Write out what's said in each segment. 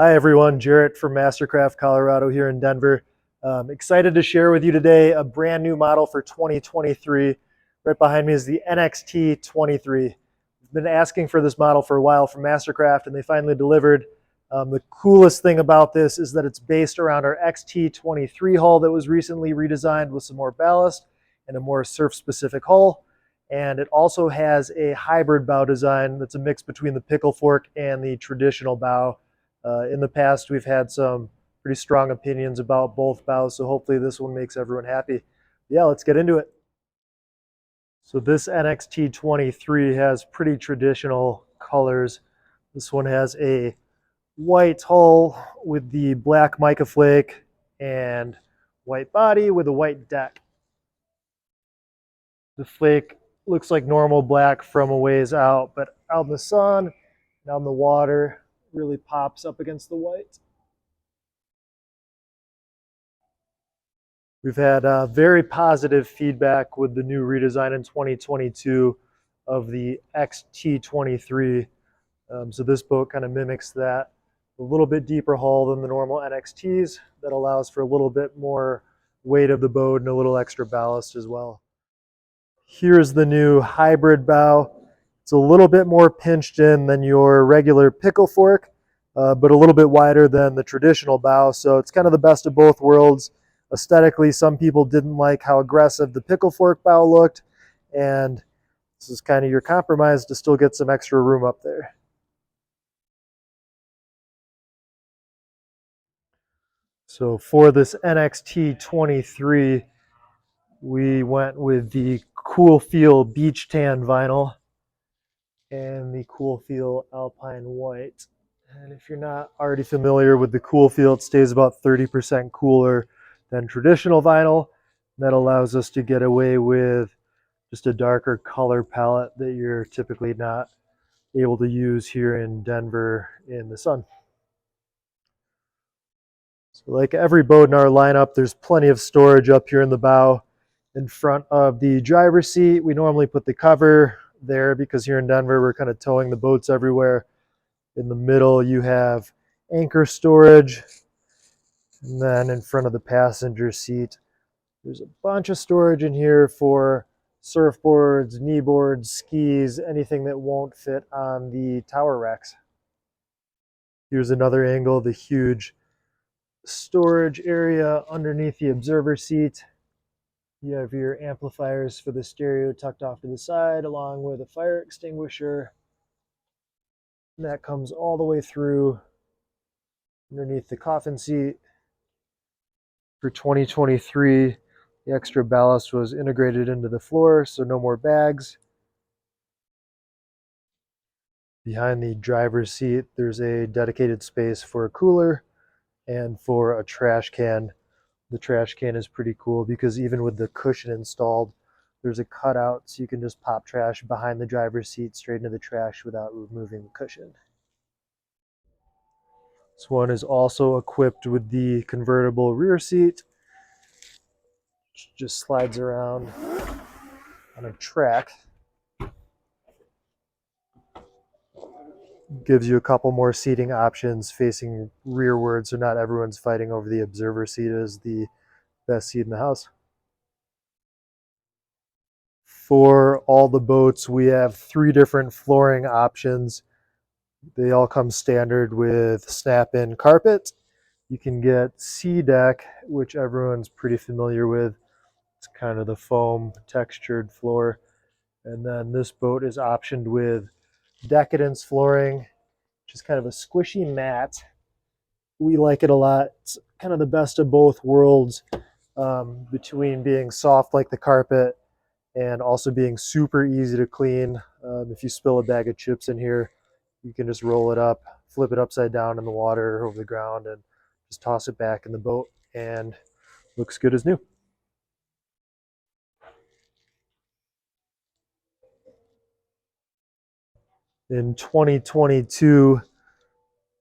Hi everyone, Jarrett from MasterCraft Colorado here in Denver. Excited to share with you today a brand new model for 2023. Right behind me is the NXT23. We've been asking for this model for a while from MasterCraft and they finally delivered. The coolest thing about this is that it's based around our XT23 hull that was recently redesigned with some more ballast and a more surf-specific hull. And it also has a hybrid bow design that's a mix between the pickle fork and the traditional bow. In the past, we've had some pretty strong opinions about both bows, so hopefully this one makes everyone happy. Yeah, let's get into it. So this NXT23 has pretty traditional colors. This one has a white hull with the black mica flake and white body with a white deck. The flake looks like normal black from a ways out, but out in the sun, out in the water, really pops up against the white. We've had very positive feedback with the new redesign in 2022 of the XT23. So this boat kind of mimics that. A little bit deeper hull than the normal NXTs. That allows for a little bit more weight of the boat and a little extra ballast as well. Here's the new hybrid bow. It's a little bit more pinched in than your regular pickle fork, but a little bit wider than the traditional bow. So it's kind of the best of both worlds. Aesthetically, some people didn't like how aggressive the pickle fork bow looked, and this is kind of your compromise to still get some extra room up there. So for this NXT23, we went with the Cool Feel Beach Tan vinyl and the Cool Feel Alpine White. And if you're not already familiar with the Cool Feel, it stays about 30% cooler than traditional vinyl. That allows us to get away with just a darker color palette that you're typically not able to use here in Denver in the sun. So like every boat in our lineup, there's plenty of storage up here in the bow. In front of the driver's seat, we normally put the cover there because here in Denver, we're kind of towing the boats everywhere. In the middle, you have anchor storage. And then in front of the passenger seat, there's a bunch of storage in here for surfboards, kneeboards, skis, anything that won't fit on the tower racks. Here's another angle, the huge storage area underneath the observer seat. You have your amplifiers for the stereo tucked off to the side, along with a fire extinguisher. And that comes all the way through underneath the coffin seat. For 2023, the extra ballast was integrated into the floor, so no more bags. Behind the driver's seat, there's a dedicated space for a cooler and for a trash can. The trash can is pretty cool because even with the cushion installed, there's a cutout so you can just pop trash behind the driver's seat straight into the trash without removing the cushion. This one is also equipped with the convertible rear seat, which just slides around on a track. Gives you a couple more seating options facing rearward, so not everyone's fighting over the observer seat as the best seat in the house. For all the boats, we have 3 different flooring options. They all come standard with snap-in carpet. You can get C-deck, which everyone's pretty familiar with. It's kind of the foam textured floor. And then this boat is optioned with Decadence flooring, which is kind of a squishy mat. We like it a lot. It's kind of the best of both worlds, between being soft like the carpet and also being super easy to clean. If you spill a bag of chips in here, you can just roll it up, flip it upside down in the water over the ground, and just toss it back in the boat, and looks good as new. In 2022,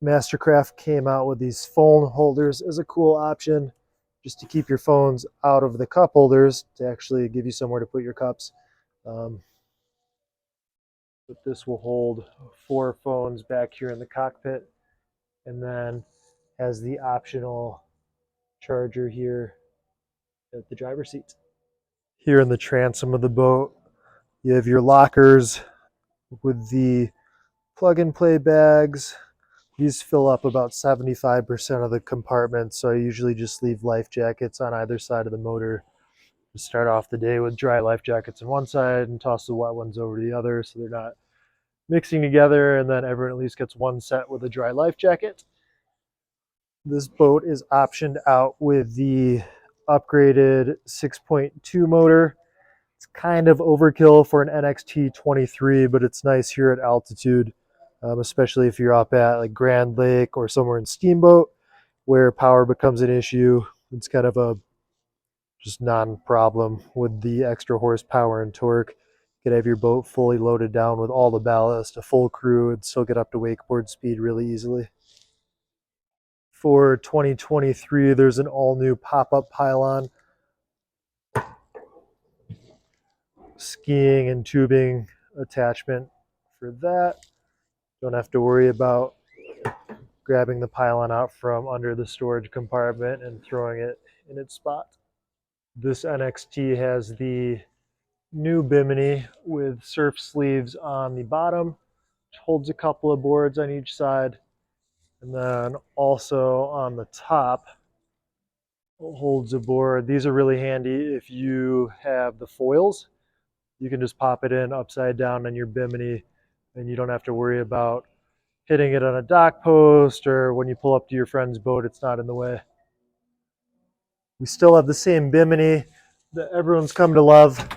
MasterCraft came out with these phone holders as a cool option, just to keep your phones out of the cup holders, to actually give you somewhere to put your cups. But this will hold 4 phones back here in the cockpit, and then has the optional charger here at the driver's seat. Here in the transom of the boat, you have your lockers with the plug-and-play bags. These fill up about 75% of the compartment, so I usually just leave life jackets on either side of the motor. Just start off the day with dry life jackets on one side and toss the wet ones over to the other so they're not mixing together, and then everyone at least gets one set with a dry life jacket. This boat is optioned out with the upgraded 6.2 motor. It's kind of overkill for an NXT23, but it's nice here at altitude, especially if you're up at like Grand Lake or somewhere in Steamboat where power becomes an issue. It's kind of a just non-problem with the extra horsepower and torque. You could have your boat fully loaded down with all the ballast, a full crew, and still get up to wakeboard speed really easily. For 2023, there's an all-new pop-up pylon, skiing and tubing attachment for that. Don't have to worry about grabbing the pylon out from under the storage compartment and throwing it in its spot. This NXT has the new bimini with surf sleeves on the bottom, which holds a couple of boards on each side. And then also on the top holds a board. These are really handy if you have the foils. You can just pop it in upside down on your bimini and you don't have to worry about hitting it on a dock post, or when you pull up to your friend's boat, it's not in the way. We still have the same bimini that everyone's come to love.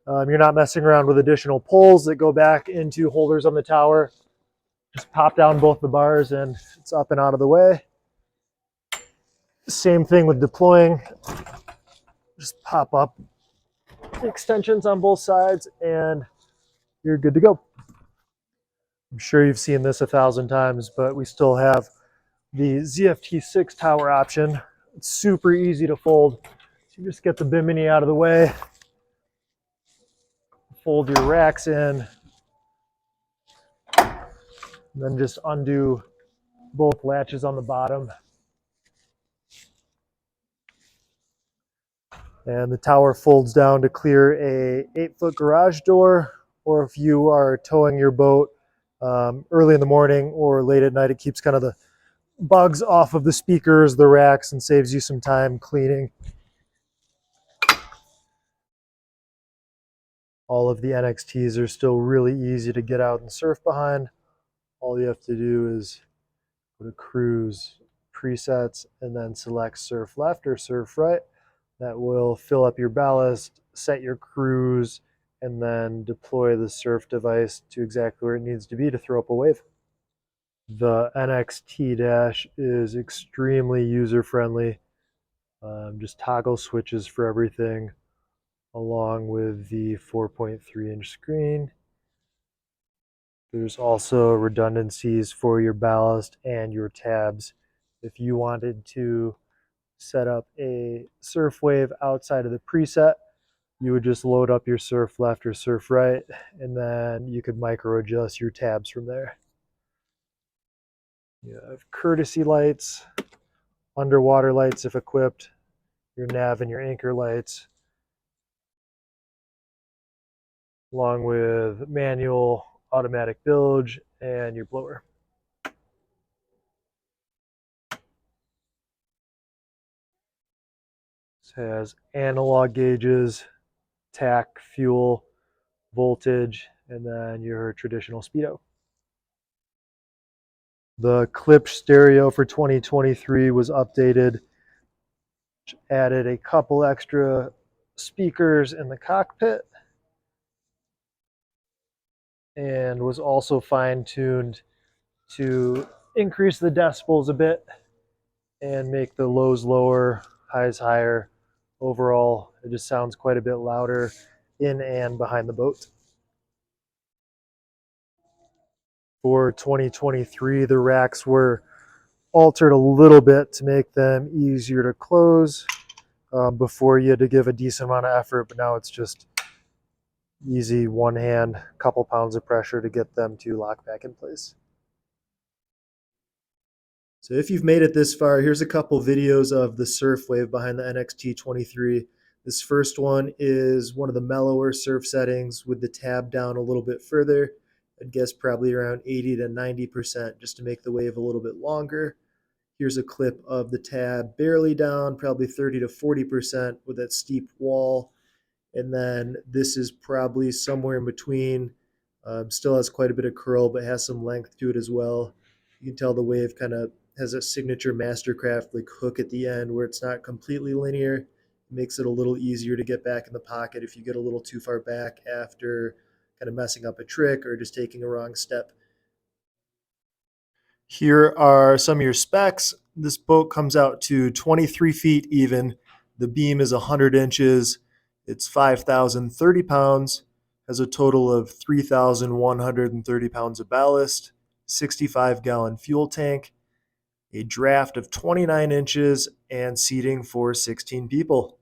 You're not messing around with additional poles that go back into holders on the tower. Just pop down both the bars and it's up and out of the way. Same thing with deploying. Just pop up extensions on both sides and you're good to go. I'm sure you've seen this 1,000 times, but we still have the ZFT6 tower option. It's super easy to fold. So you just get the bimini out of the way, fold your racks in, and then just undo both latches on the bottom. And the tower folds down to clear a 8-foot garage door, or if you are towing your boat early in the morning or late at night, it keeps kind of the bugs off of the speakers, the racks, and saves you some time cleaning. All of the NXTs are still really easy to get out and surf behind. All you have to do is go to cruise, presets, and then select surf left or surf right. That will fill up your ballast, set your cruise, and then deploy the surf device to exactly where it needs to be to throw up a wave. The NXT Dash is extremely user-friendly. Just toggle switches for everything, along with the 4.3-inch screen. There's also redundancies for your ballast and your tabs. If you wanted to set up a surf wave outside of the preset, you would just load up your surf left or surf right, and then you could micro adjust your tabs from there. You have courtesy lights, underwater lights if equipped, your nav and your anchor lights, along with manual, automatic bilge, and your blower. This has analog gauges, tack, fuel, voltage, and then your traditional speedo. The Klipsch stereo for 2023 was updated, which added a couple extra speakers in the cockpit and was also fine-tuned to increase the decibels a bit and make the lows lower, highs higher. Overall, it just sounds quite a bit louder in and behind the boat. For 2023, the racks were altered a little bit to make them easier to close. Before you had to give a decent amount of effort, but now it's just easy, one hand, couple pounds of pressure to get them to lock back in place. So if you've made it this far, here's a couple videos of the surf wave behind the NXT23. This first one is one of the mellower surf settings with the tab down a little bit further. I'd guess probably around 80 to 90% just to make the wave a little bit longer. Here's a clip of the tab barely down, probably 30 to 40% with that steep wall. And then this is probably somewhere in between. Still has quite a bit of curl, but has some length to it as well. You can tell the wave kind of has a signature MasterCraft like hook at the end where it's not completely linear. It makes it a little easier to get back in the pocket if you get a little too far back after kind of messing up a trick or just taking a wrong step. Here are some of your specs. This boat comes out to 23 feet even. The beam is 100 inches. It's 5,030 pounds, has a total of 3,130 pounds of ballast, 65-gallon fuel tank, a draft of 29 inches, and seating for 16 people.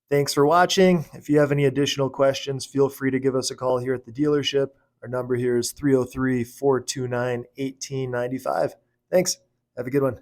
Thanks for watching. If you have any additional questions, feel free to give us a call here at the dealership. Our number here is 303-429-1895. Thanks. Have a good one.